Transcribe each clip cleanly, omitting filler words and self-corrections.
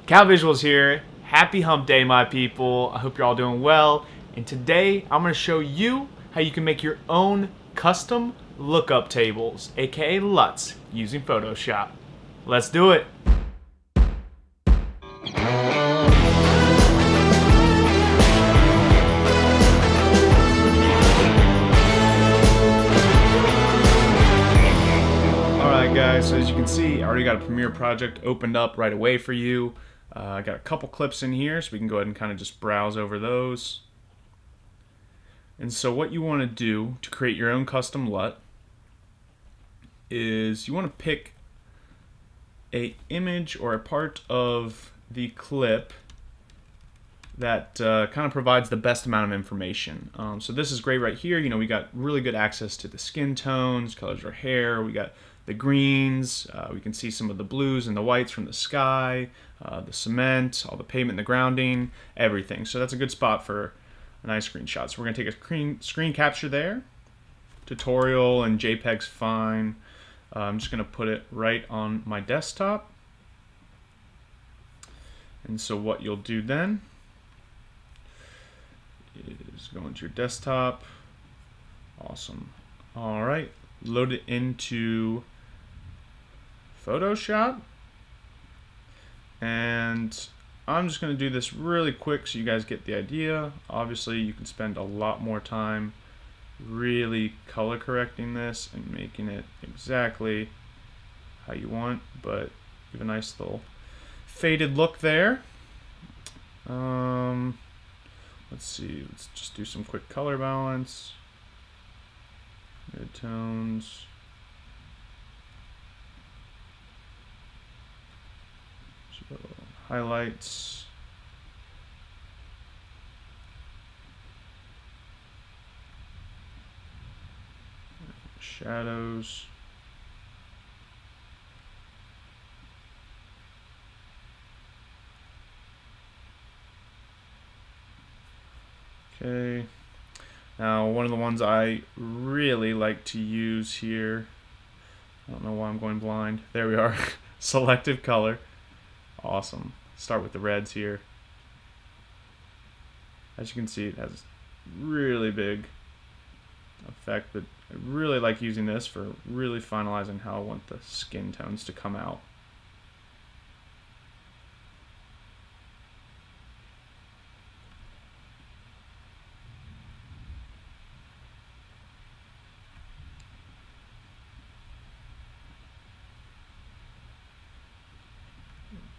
Kal Visuals here. Happy hump day, my people. I hope you're all doing well. And today I'm going to show you how you can make your own custom lookup tables, aka LUTs, using Photoshop. Let's do it. Alright guys, so as you can see, I already got a Premiere project opened up right away for you. I got a couple clips in here, so we can go ahead and kind of just browse over those. And so what you want to do to create your own custom LUT is you want to pick a image or a part of the clip that kind of provides the best amount of information. So this is great right here. You know, we got really good access to the skin tones, colors of our hair. We got the greens. We can see some of the blues and the whites from the sky, the cement, all the pavement, the grounding, everything. So that's a good spot for a nice screenshot. So we're going to take a screen capture there. Tutorial and JPEG's fine. I'm just going to put it right on my desktop. And so what you'll do then is go into your desktop. Awesome. All right, load it into Photoshop. And I'm just going to do this really quick so you guys get the idea. Obviously, you can spend a lot more time really color correcting this and making it exactly how you want, but give a nice little faded look there. Let's see, let's just do some quick color balance. Mid-tones. So, highlights. Shadows. Okay. Now, one of the ones I really like to use here, I don't know why I'm going blind. There we are. Selective color. Awesome. Start with the reds here. As you can see, it has really big effect, but I really like using this for really finalizing how I want the skin tones to come out.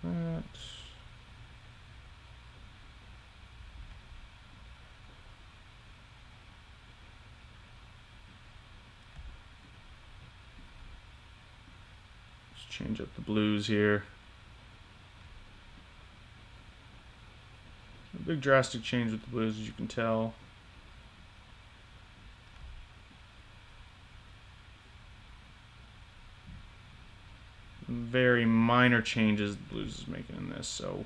That. Let's change up the blues here. A big drastic change with the blues, as you can tell. Very minor changes the blues is making in this, so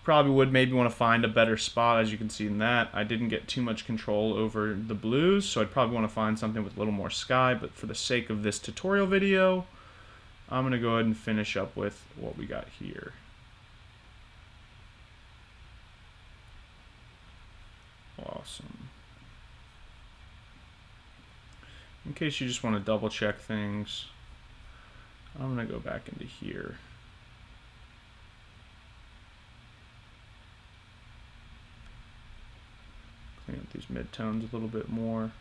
probably would maybe want to find a better spot. As you can see in that, I didn't get too much control over the blues, so I'd probably want to find something with a little more sky, but for the sake of this tutorial video, I'm going to go ahead and finish up with what we got here. Awesome. In case you just want to double check things, I'm going to go back into here. Clean up these midtones a little bit more.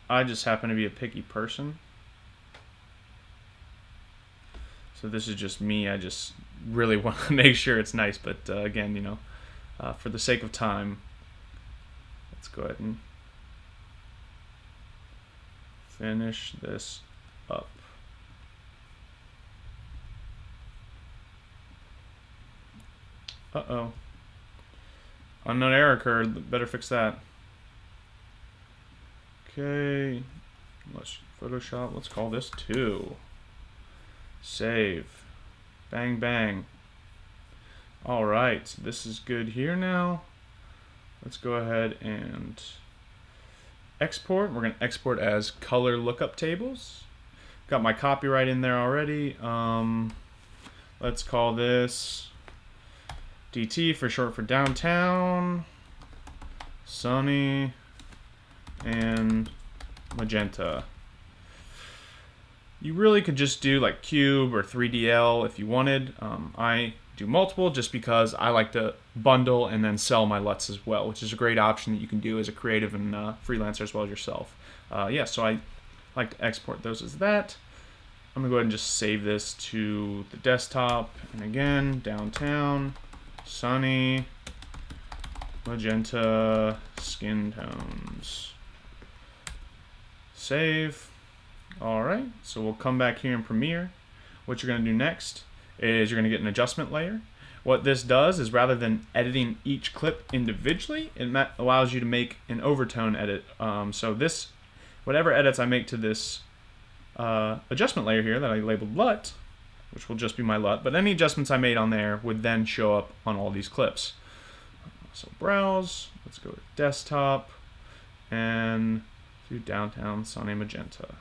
I just happen to be a picky person. So this is just me. I just really want to make sure it's nice. But again, you know, for the sake of time, let's go ahead and finish this up. Uh-oh. Unknown error occurred. Better fix that. Okay. Let's Photoshop. Let's call this 2. Save. Bang, bang. Alright. This is good here now. Let's go ahead and export. We're going to export as color lookup tables. got my copyright in there already. Let's call this DT for short for downtown, sunny, and magenta. You really could just do like cube or 3DL if you wanted. I do multiple just because I like to bundle and then sell my LUTs as well, which is a great option that you can do as a creative and freelancer as well as yourself. Yeah, so I like to export those as that. I'm gonna go ahead and just save this to the desktop. And again, downtown, sunny, magenta, skin tones. Save. All right, so we'll come back here in Premiere. What you're gonna do next is you're gonna get an adjustment layer. What this does is rather than editing each clip individually, it allows you to make an overtone edit. So this, whatever edits I make to this adjustment layer here that I labeled LUT, which will just be my LUT, but any adjustments I made on there would then show up on all these clips. So browse, let's go to desktop, and do downtown, sunny, magenta.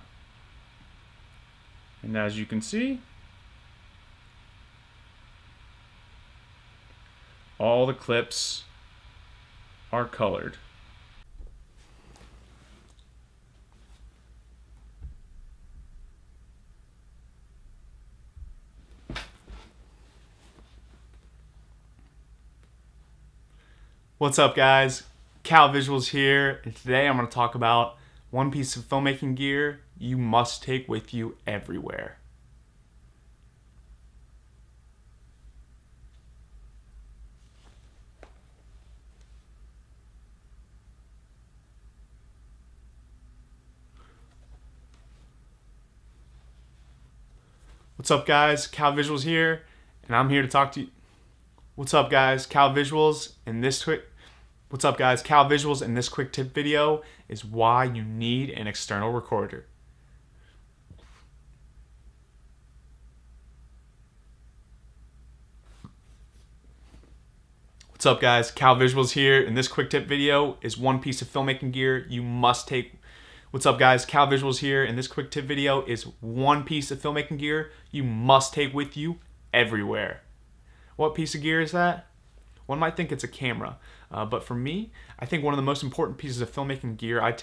And as you can see, all the clips are colored. What's up, guys? Kal Visuals here, and today I'm going to talk about one piece of filmmaking gear you must take with you everywhere. What's up, guys? Kal Visuals here, and I'm here to talk to you. What's up, guys? Kal Visuals, and this quick tip video is why you need an external recorder. What's up, guys? Kal Visuals here, and this quick tip video is one piece of filmmaking gear you must take. What's up, guys? Kal Visuals here, and this quick tip video is one piece of filmmaking gear you must take with you everywhere. What piece of gear is that? One might think it's a camera, but for me, I think one of the most important pieces of filmmaking gear I take